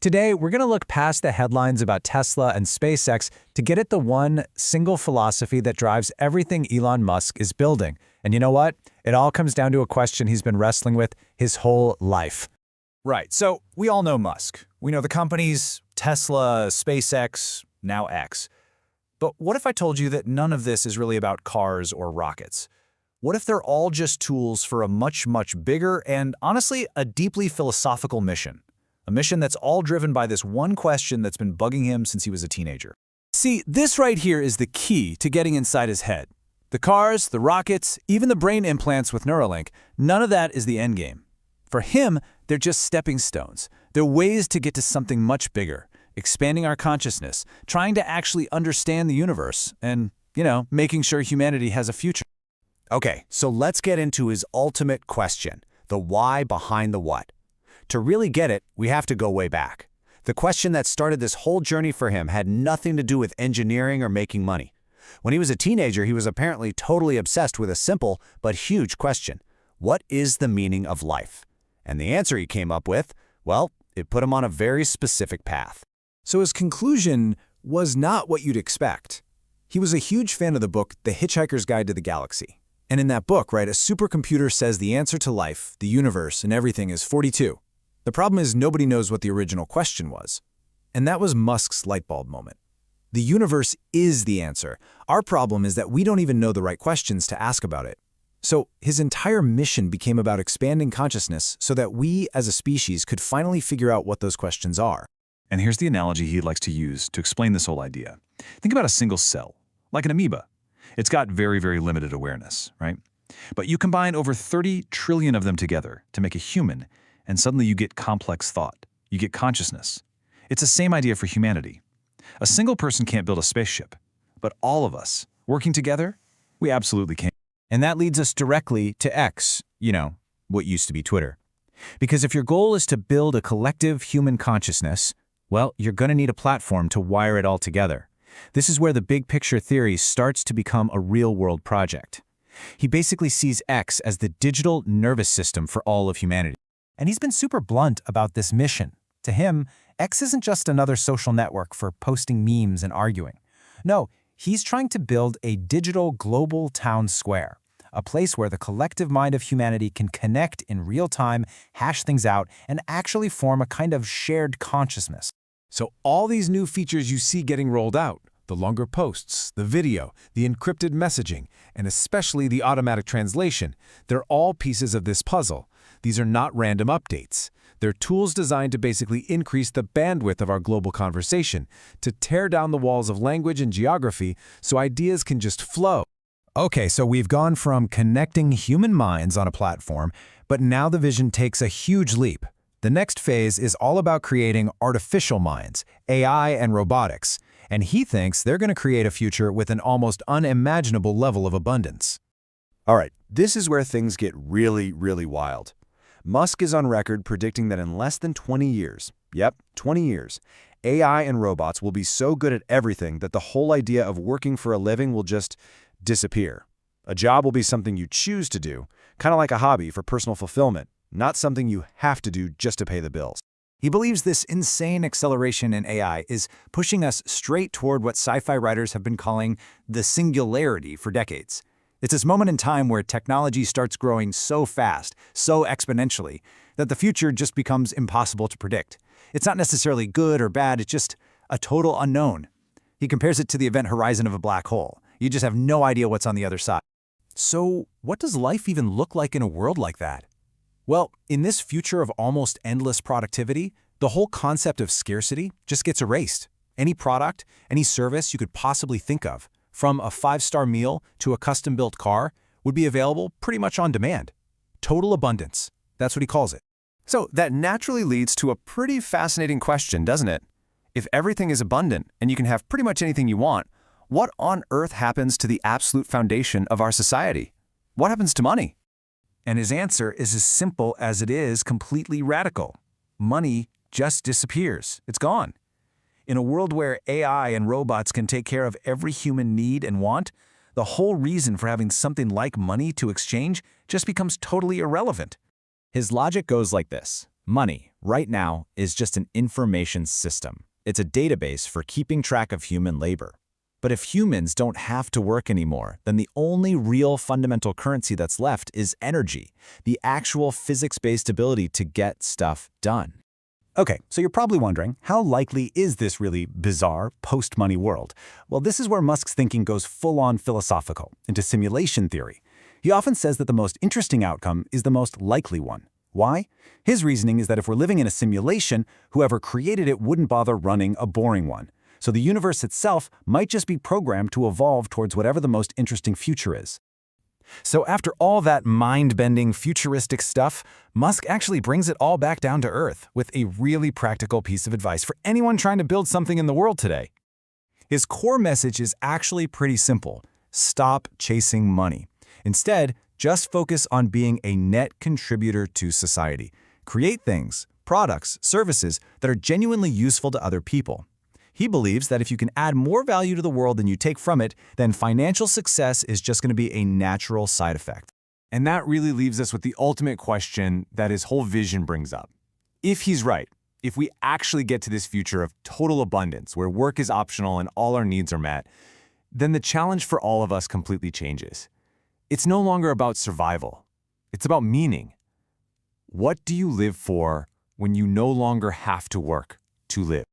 Today, we're going to look past the headlines about Tesla and SpaceX to get at the one single philosophy that drives everything Elon Musk is building. And you know what? It all comes down to a question he's been wrestling with his whole life. Right, so we all know Musk. We know the companies, Tesla, SpaceX, now X. But what if I told you that none of this is really about cars or rockets? What if they're all just tools for a much, much bigger and, honestly, a deeply philosophical mission? A mission that's all driven by this one question that's been bugging him since he was a teenager. See, this right here is the key to getting inside his head. The cars, the rockets, even the brain implants with Neuralink, none of that is the endgame. For him, they're just stepping stones. They're ways to get to something much bigger, expanding our consciousness, trying to actually understand the universe, and, making sure humanity has a future. Okay, so let's get into his ultimate question, the why behind the what. To really get it, we have to go way back. The question that started this whole journey for him had nothing to do with engineering or making money. When he was a teenager, he was apparently totally obsessed with a simple but huge question. What is the meaning of life? And the answer he came up with, well, it put him on a very specific path. So his conclusion was not what you'd expect. He was a huge fan of the book The Hitchhiker's Guide to the Galaxy. And in that book, a supercomputer says the answer to life, the universe, and everything is 42. The problem is nobody knows what the original question was. And that was Musk's light bulb moment. The universe is the answer. Our problem is that we don't even know the right questions to ask about it. So his entire mission became about expanding consciousness so that we as a species could finally figure out what those questions are. And here's the analogy he likes to use to explain this whole idea. Think about a single cell, like an amoeba. It's got very, very limited awareness, right? But you combine over 30 trillion of them together to make a human, and suddenly you get complex thought. You get consciousness. It's the same idea for humanity. A single person can't build a spaceship, but all of us, working together, we absolutely can. And that leads us directly to X, what used to be Twitter. Because if your goal is to build a collective human consciousness, well, you're going to need a platform to wire it all together. This is where the big picture theory starts to become a real-world project. He basically sees X as the digital nervous system for all of humanity. And he's been super blunt about this mission. To him, X isn't just another social network for posting memes and arguing. No, he's trying to build a digital global town square, a place where the collective mind of humanity can connect in real time, hash things out, and actually form a kind of shared consciousness. So all these new features you see getting rolled out, the longer posts, the video, the encrypted messaging, and especially the automatic translation, they're all pieces of this puzzle. These are not random updates. They're tools designed to basically increase the bandwidth of our global conversation, to tear down the walls of language and geography so ideas can just flow. Okay, so we've gone from connecting human minds on a platform, but now the vision takes a huge leap. The next phase is all about creating artificial minds, AI and robotics, and he thinks they're going to create a future with an almost unimaginable level of abundance. All right, this is where things get really, really wild. Musk is on record predicting that in less than 20 years, 20 years, AI and robots will be so good at everything that the whole idea of working for a living will just disappear. A job will be something you choose to do, kind of like a hobby for personal fulfillment, not something you have to do just to pay the bills. He believes this insane acceleration in AI is pushing us straight toward what sci-fi writers have been calling the singularity for decades. It's this moment in time where technology starts growing so fast, so exponentially, that the future just becomes impossible to predict. It's not necessarily good or bad, it's just a total unknown. He compares it to the event horizon of a black hole. You just have no idea what's on the other side. So, what does life even look like in a world like that? Well, in this future of almost endless productivity, the whole concept of scarcity just gets erased. Any product, any service you could possibly think of, from a 5-star meal to a custom-built car, would be available pretty much on demand. Total abundance. That's what he calls it. So that naturally leads to a pretty fascinating question, doesn't it? If everything is abundant and you can have pretty much anything you want, what on earth happens to the absolute foundation of our society? What happens to money? And his answer is as simple as it is completely radical. Money just disappears. It's gone. In a world where AI and robots can take care of every human need and want, the whole reason for having something like money to exchange just becomes totally irrelevant. His logic goes like this. Money, right now, is just an information system. It's a database for keeping track of human labor. But if humans don't have to work anymore, then the only real fundamental currency that's left is energy, the actual physics-based ability to get stuff done. Okay, so you're probably wondering, how likely is this really bizarre post-money world? Well, this is where Musk's thinking goes full-on philosophical, into simulation theory. He often says that the most interesting outcome is the most likely one. Why? His reasoning is that if we're living in a simulation, whoever created it wouldn't bother running a boring one. So the universe itself might just be programmed to evolve towards whatever the most interesting future is. So after all that mind-bending futuristic stuff, Musk actually brings it all back down to earth with a really practical piece of advice for anyone trying to build something in the world today. His core message is actually pretty simple. Stop chasing money. Instead, just focus on being a net contributor to society. Create things, products, services that are genuinely useful to other people. He believes that if you can add more value to the world than you take from it, then financial success is just going to be a natural side effect. And that really leaves us with the ultimate question that his whole vision brings up. If he's right, if we actually get to this future of total abundance where work is optional and all our needs are met, then the challenge for all of us completely changes. It's no longer about survival. It's about meaning. What do you live for when you no longer have to work to live?